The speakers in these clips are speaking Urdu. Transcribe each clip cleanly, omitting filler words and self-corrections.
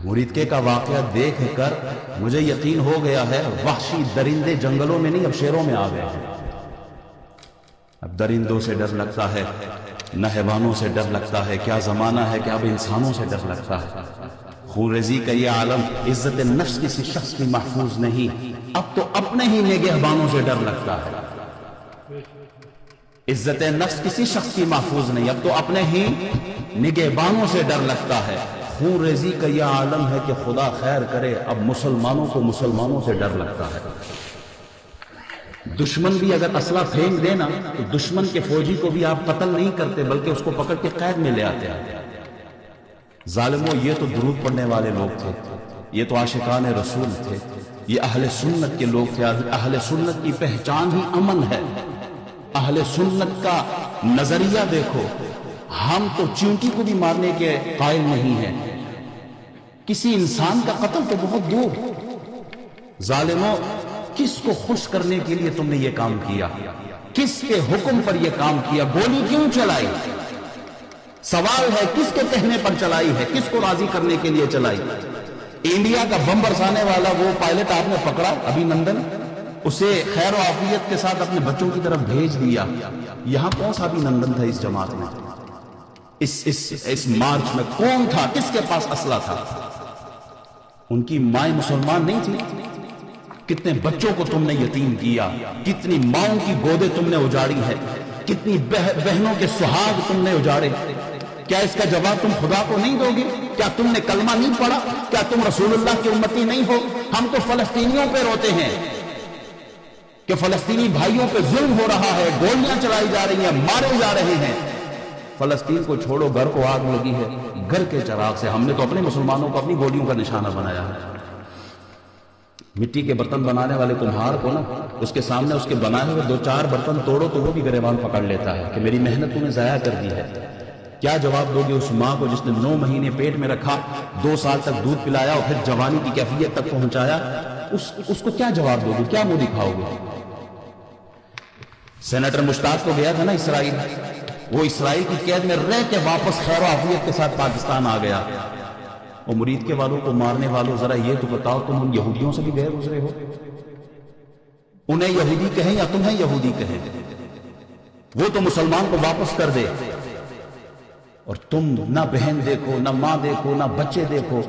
مریدکے کا واقعہ دیکھ کر مجھے یقین ہو گیا ہے وحشی درندے جنگلوں میں نہیں اب شیروں میں آ گئے ہیں۔ اب درندوں سے ڈر لگتا ہے، نہ حیوانوں سے ڈر لگتا ہے، کیا زمانہ ہے کہ اب انسانوں سے ڈر لگتا ہے۔ خونریزی کا یہ عالم، عزت نفس کسی شخص کی محفوظ نہیں، اب تو اپنے ہی نگہبانوں سے ڈر لگتا ہے۔ عزت نفس کسی شخص کی محفوظ نہیں، اب تو اپنے ہی نگہبانوں سے ڈر لگتا ہے۔ خون ریزی کا یہ عالم ہے کہ خدا خیر کرے، اب مسلمانوں کو مسلمانوں سے ڈر لگتا ہے۔ دشمن بھی اگر اسلحہ پھینک دے نا تو دشمن کے فوجی کو بھی آپ قتل نہیں کرتے بلکہ اس کو پکڑ کے قید میں لے آتے ہیں۔ ظالموں، یہ تو درود پڑھنے والے لوگ تھے، یہ تو عاشقان رسول تھے، یہ اہل سنت کے لوگ تھے۔ اہل سنت کی پہچان ہی امن ہے۔ اہل سنت کا نظریہ دیکھو، ہم تو چیونٹی کو بھی مارنے کے قائل نہیں ہیں، کسی انسان کا قتل تو بہت دور۔ ظالموں، کس کو خوش کرنے کے لیے تم نے یہ کام کیا؟ کس کے حکم پر یہ کام کیا؟ گولی کیوں چلائی؟ سوال ہے کس کے کہنے پر چلائی ہے؟ کس کو راضی کرنے کے لیے چلائی؟ انڈیا کا بم برسانے والا وہ پائلٹ آپ نے پکڑا ابھی نندن، اسے خیر و عافیت کے ساتھ اپنے بچوں کی طرف بھیج دیا۔ یہاں کون سا ابھی نندن تھا اس جماعت میں؟ اس مارچ میں کون تھا؟ کس کے پاس اسلحہ تھا؟ ان کی مائیں مسلمان نہیں تھی؟ کتنے بچوں کو تم نے یتیم کیا، کتنی ماؤں کی گودیں تم نے اجاڑی ہے، کتنی بہنوں کے سہاگ تم نے اجاڑے۔ کیا اس کا جواب تم خدا کو نہیں دو گے؟ کیا تم نے کلمہ نہیں پڑھا؟ کیا تم رسول اللہ کی امتی نہیں ہو؟ ہم تو فلسطینیوں پہ روتے ہیں کہ فلسطینی بھائیوں پہ ظلم ہو رہا ہے، گولیاں چلائی جا رہی ہیں، مارے جا رہے ہیں۔ فلسطین کو چھوڑو، گھر کو آگ لگی ہے، گھر کے چراغ سے۔ ہم نے تو اپنے مسلمانوں کو اپنی گولیوں کا نشانہ بنایا ہے۔ مٹی کے برتن بنانے والے کمہار کو نا، اس کے سامنے اس کے بنائے ہوئے 2-4 برتن توڑو تو وہ بھی گریبان پکڑ لیتا ہے کہ میری محنت تمہیں ضائع کر دی ہے۔ کیا جواب دو گے اس ماں کو جس نے 9 مہینے پیٹ میں رکھا، 2 سال تک دودھ پلایا اور پھر جوانی کی کیفیت تک پہنچایا؟ اس کو کیا جواب دو گے؟ کیا منہ دکھاؤ گے؟ سینیٹر مشتاق تو گیا تھا نا اسرائیل، وہ اسرائیل کی قید میں رہ کے واپس خیر و عافیت کے ساتھ پاکستان آ گیا۔ اور مرید کے والوں کو مارنے والوں، ذرا یہ تو بتاؤ تم ان یہودیوں سے بھی غیر گزرے ہو؟ انہیں یہودی کہیں یا تمہیں یہودی کہیں، وہ تو مسلمان کو واپس کر دے، اور تم نہ بہن دیکھو، نہ ماں دیکھو، نہ بچے دیکھو،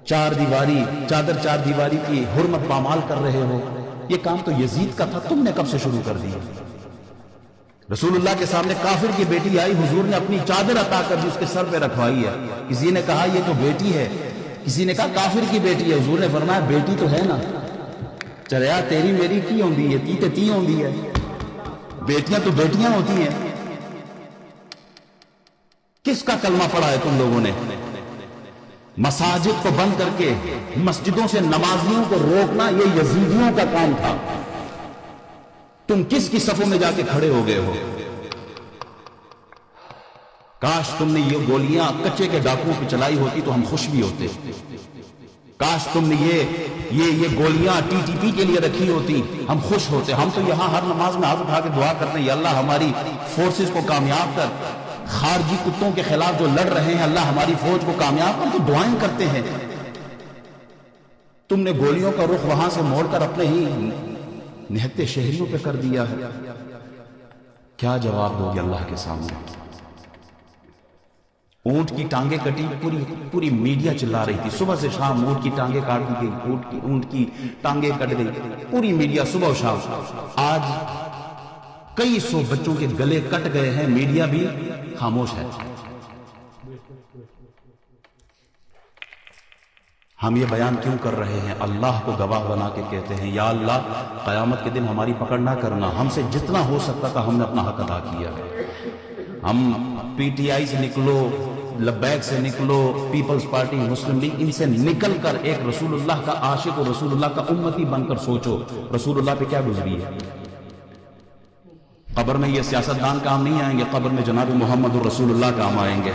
چادر چار دیواری کی حرمت پامال کر رہے ہو۔ یہ کام تو یزید کا تھا، تم نے کب سے شروع کر دیا؟ رسول اللہ کے سامنے کافر کی بیٹی آئی، حضور نے اپنی چادر عطا کر دی، اس کے سر پہ رکھوائی ہے۔ کسی نے کہا یہ تو بیٹی ہے، کسی نے کہا کافر کی بیٹی ہے۔ حضور نے فرمایا بیٹی تو ہے نا، چلیا تیری میری کی ہوندی ہے، تی تے تی ہوندی ہے، بیٹیاں تو بیٹیاں ہوتی ہیں۔ کس کا کلمہ پڑھا ہے تم لوگوں نے؟ مساجد کو بند کر کے مسجدوں سے نمازیوں کو روکنا یہ یزیدیوں کا کام تھا۔ تم کس کی صفوں میں جا کے کھڑے ہو گئے ہو؟ کاش تم نے یہ گولیاں کچے کے ڈاکوؤں پہ چلائی ہوتی تو ہم خوش بھی ہوتے۔ کاش تم نے یہ گولیاں ٹی ٹی پی کے لیے رکھی ہوتی، ہم خوش ہوتے۔ ہم تو یہاں ہر نماز میں ہاتھ اٹھا کے دعا کرتے ہیں، یا اللہ ہماری فورسز کو کامیاب کر، خارجی کتوں کے خلاف جو لڑ رہے ہیں اللہ ہماری فوج کو کامیاب کر، تو دعائیں کرتے ہیں۔ تم نے گولیوں کا رخ وہاں سے موڑ کر اپنے ہی نہتے شہریوں پہ کر دیا ہے۔ کیا جواب دو گے اللہ کے سامنے؟ اونٹ کی ٹانگیں کٹی، پوری میڈیا چلا رہی تھی، صبح سے شام اونٹ کی ٹانگیں کاٹ دی گئی، اونٹ کی ٹانگیں کٹ گئی، پوری میڈیا صبح و شام۔ آج کئی 100 بچوں کے گلے کٹ گئے ہیں، میڈیا بھی خاموش ہے۔ ہم یہ بیان کیوں کر رہے ہیں؟ اللہ کو گواہ بنا کے کہتے ہیں یا اللہ قیامت کے دن ہماری پکڑ نہ کرنا، ہم سے جتنا ہو سکتا تھا ہم نے اپنا حق ادا کیا ہے۔ ہم پی ٹی آئی سے نکلو، لبیک سے نکلو، پیپلز پارٹی، مسلم لیگ، ان سے نکل کر ایک رسول اللہ کا عاشق اور رسول اللہ کا امتی بن کر سوچو رسول اللہ پہ کیا گزری ہے۔ قبر میں یہ سیاستدان کام نہیں آئیں گے، قبر میں جناب محمد رسول اللہ کام آئیں گے۔